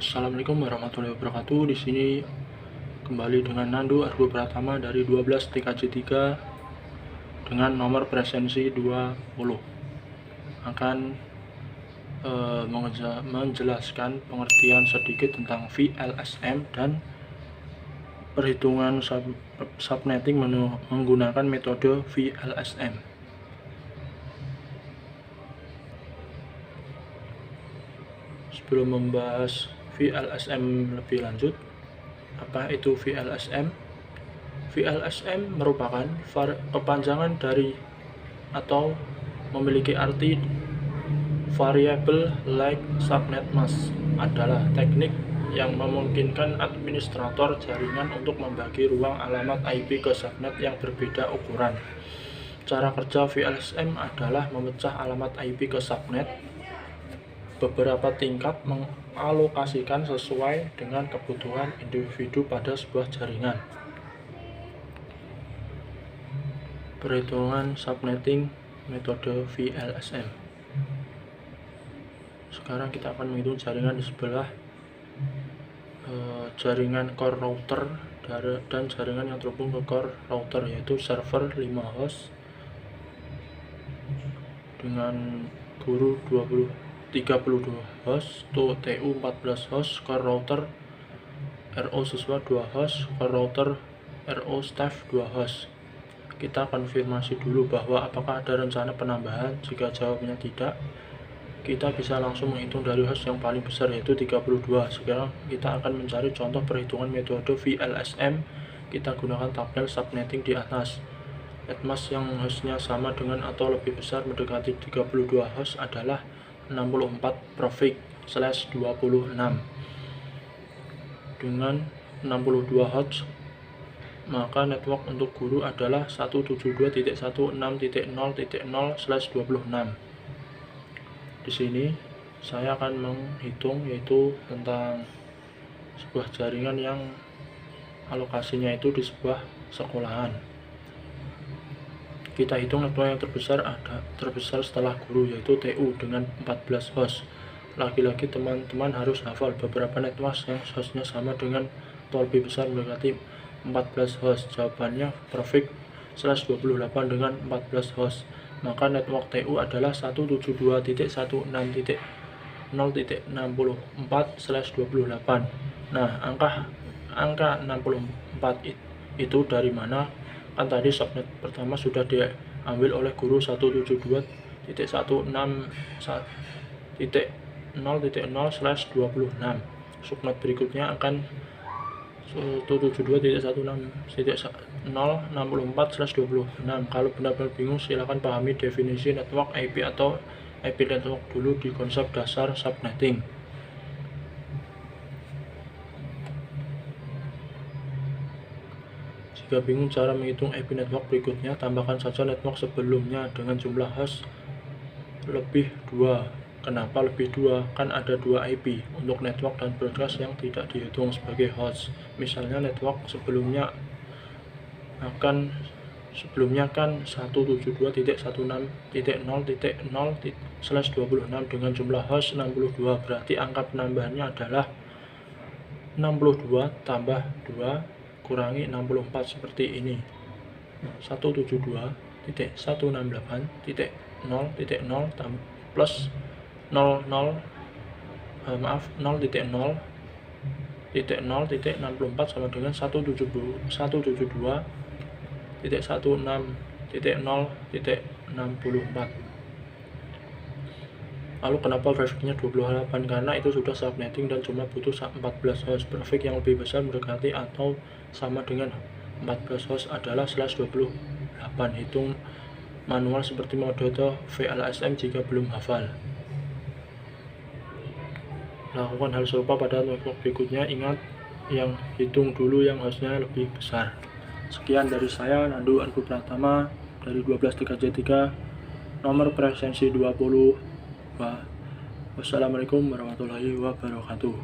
Assalamualaikum warahmatullahi wabarakatuh. Di sini kembali dengan Nandu Argo Pratama dari 12 TKJ 3 dengan nomor presensi 20. Akan menjelaskan pengertian sedikit tentang VLSM dan perhitungan subnetting menggunakan metode VLSM. Sebelum membahas VLSM lebih lanjut, apa itu VLSM? VLSM merupakan kepanjangan dari atau memiliki arti Variable Like Subnet Mask, adalah teknik yang memungkinkan administrator jaringan untuk membagi ruang alamat IP ke subnet yang berbeda ukuran. Cara kerja VLSM adalah memecah alamat IP ke subnet beberapa tingkat, mengalokasikan sesuai dengan kebutuhan individu pada sebuah jaringan. Perhitungan subnetting metode VLSM. Sekarang kita akan menghitung jaringan di sebelah jaringan core router dan jaringan yang terhubung ke core router, yaitu server 5 host dengan guru 32 host, TU 14 host, core router RO siswa 2 host, core router RO staff 2 host. Kita konfirmasi dulu bahwa apakah ada rencana penambahan. Jika jawabnya tidak, kita bisa langsung menghitung dari host yang paling besar, yaitu 32. Sekarang kita akan mencari contoh perhitungan metode VLSM. Kita gunakan tabel subnetting di atas. Netmask yang hostnya sama dengan atau lebih besar mendekati 32 host adalah 64 Provik/26. Dengan 62 host, maka network untuk guru adalah 172.168.0.0/26. Di sini saya akan menghitung, yaitu tentang sebuah jaringan yang alokasinya itu di sebuah sekolahan. Kita hitung network yang terbesar setelah guru, yaitu TU dengan 14 host. Lagi-lagi teman-teman harus hafal beberapa network yang hostnya sama dengan atau lebih besar mendekati 14 host. Jawabannya Provik/28 dengan 14 host. Maka network TU adalah 172.168.0.64/28. Nah, angka 64 itu dari mana? Kan tadi subnet pertama sudah diambil oleh guru 172.168.0.0/26. Subnet berikutnya akan 172.168.064/26. Kalau benar-benar bingung, silakan pahami definisi network IP atau IP network dulu di konsep dasar subnetting. Jika bingung cara menghitung IP network berikutnya, tambahkan saja network sebelumnya dengan jumlah host lebih 2. Kenapa lebih 2? Kan ada 2 IP untuk network dan broadcast yang tidak dihitung sebagai host. Misalnya network sebelumnya kan 172.16.0.0/26 dengan jumlah host 62. Berarti angka penambahannya adalah 62 tambah 2 kurangi 64, seperti ini. 172.168.0.0 plus 0.0.64 sama dengan 172.16.0.64. Lalu kenapa Proviknya 28? Karena itu sudah subnetting dan cuma butuh 14 host. Provik yang lebih besar mendekati atau sama dengan 14 host adalah /28. Hitung manual seperti metode VLSM jika belum hafal. Lakukan hal serupa pada network berikutnya. Ingat, yang hitung dulu yang hostnya lebih besar. Sekian dari saya, Nandu Argo Pratama dari 12 TKJ 3, nomor presensi 20. Wassalamualaikum warahmatullahi wabarakatuh.